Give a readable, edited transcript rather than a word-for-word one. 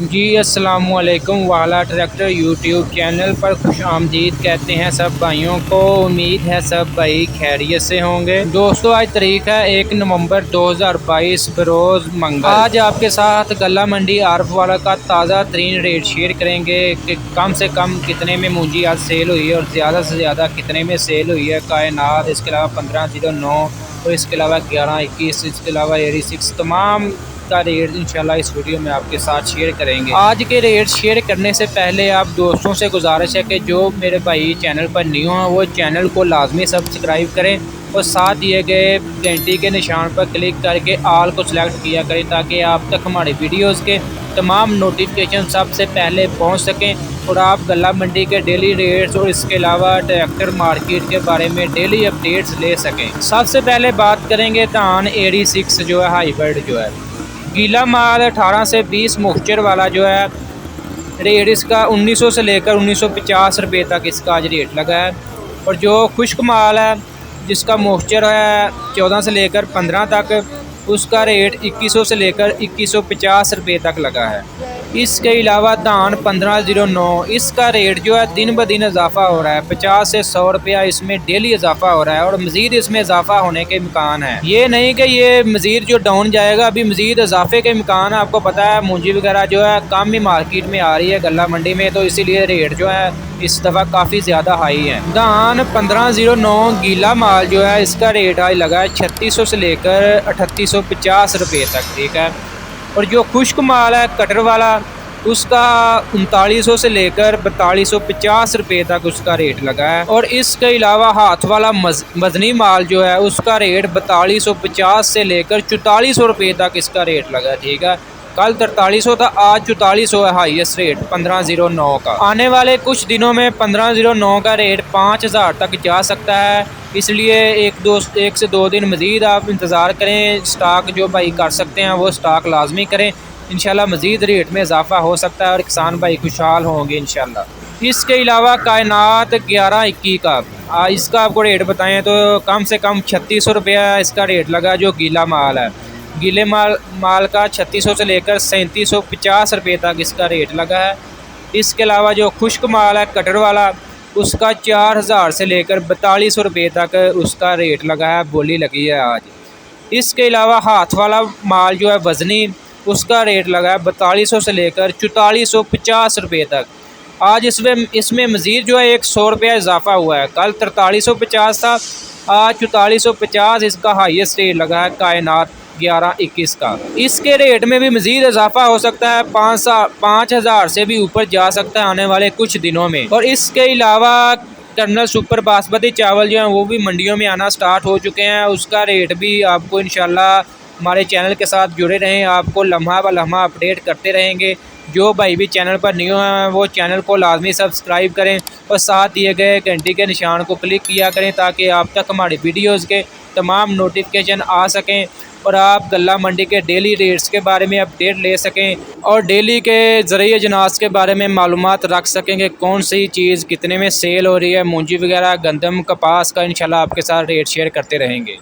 जी अस्सलामुअलैकुम। वाला tractor YouTube channel पर खुश आमदीद कहते हैं सब भाइयों को। उम्मीद है सब भाई खैरियत से होंगे। दोस्तों आज तारीख है 1 नवंबर 2022 बरोज़ मंगल। आज आपके साथ गला मंडी आरफ वाला का ताज़ा तरीन रेट शेयर करेंगे कि कम से कम कितने में मुंजी आज सेल हुई है और ज़्यादा से ज़्यादा कितने में सेल हुई है। कायनात, इसके अलावा 1509 और इसके अलावा 1121, इसके अलावा 86 तमाम का रेट इंशाल्लाह इस वीडियो में आपके साथ शेयर करेंगे। आज के रेट शेयर करने से पहले आप दोस्तों से गुजारिश है कि जो मेरे भाई चैनल पर न्यू हैं वो चैनल को लाजमी सब्सक्राइब करें और साथ दिए गए घंटी के निशान पर क्लिक करके ऑल को सिलेक्ट किया करें ताकि आप तक हमारी वीडियोज़ के तमाम नोटिफिकेशन सबसे पहले पहुंच सकें और आप गला मंडी के डेली रेट्स और इसके अलावा ट्रैक्टर मार्केट के बारे में डेली अपडेट्स ले सकें। सबसे पहले बात करेंगे धान 86 जो है हाईब्रिड जो है गीला माल 18 से 20 मॉइस्चर वाला जो है रेट इसका 1900 से लेकर 1950 रुपये तक इसका आज रेट लगा है। और जो खुश्क माल है जिसका मॉइस्चर है 14 से लेकर 15 तक उसका रेट 2100 से लेकर 2150 रुपये तक लगा है। इसके अलावा धान 1509 इसका रेट जो है दिन ब दिन इजाफा हो रहा है। 50 से 100 रुपया इसमें डेली इजाफा हो रहा है और मज़ीद इसमें इजाफा होने के इम्कान है। ये नहीं कि ये मज़ीद जो डाउन जाएगा, अभी मज़ीद इजाफे के इम्कान है। आपको पता है मूंजी वगैरह जो है कम ही मार्केट में आ रही है गला मंडी में, तो इसीलिए रेट जो है इस दफ़ा काफ़ी ज़्यादा हाई है। धान 1509 गीला माल जो है इसका रेट आज लगा है 3600 से लेकर 3850 रुपये तक, ठीक है। और जो खुश्क माल है कटर वाला उसका 3900 से लेकर 4250 रुपये तक उसका रेट लगा है। और इसके अलावा हाथ वाला मजनी माल जो है उसका रेट 4250 से लेकर 4400 रुपये तक इसका रेट लगा है, ठीक है। कल 4300 था, आज 4400 है हाईएस्ट रेट 1509 का। आने वाले कुछ दिनों में 1509 का रेट 5000 तक जा सकता है, इसलिए एक से दो दिन मज़ीद आप इंतज़ार करें। स्टॉक जो भाई कर सकते हैं वो स्टॉक लाजमी करें, इंशाल्लाह मज़ीद रेट में इजाफा हो सकता है और किसान भाई खुशहाल होंगे इंशाल्लाह। इसके अलावा कायनात 1121 का इसका आपको रेट बताएं तो कम से कम 3600 रुपया इसका रेट लगा। जो गीला माल है गीले माल का 3600 से लेकर 3750 रुपये तक इसका रेट लगा है। इसके अलावा जो खुश्क माल है कटर वाला उसका 4000 से लेकर 4200 रुपये तक उसका रेट लगा है, बोली लगी है आज। इसके अलावा हाथ वाला माल जो है वज़नी उसका रेट लगा है 4200 से लेकर 4450 रुपये तक। आज इसमें मज़ीद जो है 100 रुपया इजाफा हुआ है। कल 4350 था, आज 4450 इसका हाईएस्ट रेट लगा है कायनात 1121 का। इसके रेट में भी मज़ीद इजाफा हो सकता है, 5000 से भी ऊपर जा सकता है आने वाले कुछ दिनों में। और इसके अलावा कर्नल सुपर बासमती चावल जो हैं वो भी मंडियों में आना स्टार्ट हो चुके हैं। उसका रेट भी आपको इंशाल्लाह हमारे चैनल के साथ जुड़े रहें, आपको लम्हा ब लम्हा अपडेट करते रहेंगे। जो भाई भी चैनल पर न्यू हैं वो चैनल को लाजमी सब्सक्राइब करें और साथ दिए गए घंटी के निशान को क्लिक किया करें ताकि आप तक हमारी वीडियोज़ के तमाम नोटिफिकेशन आ सकें और आप गला मंडी के डेली रेट्स के बारे में अपडेट ले सकें और डेली के ज़रिए जनास के बारे में मालूमात रख सकें कि कौन सी चीज़ कितने में सेल हो रही है। मूंजी वगैरह, गंदम, कपास का इंशाल्लाह आपके साथ रेट शेयर करते रहेंगे।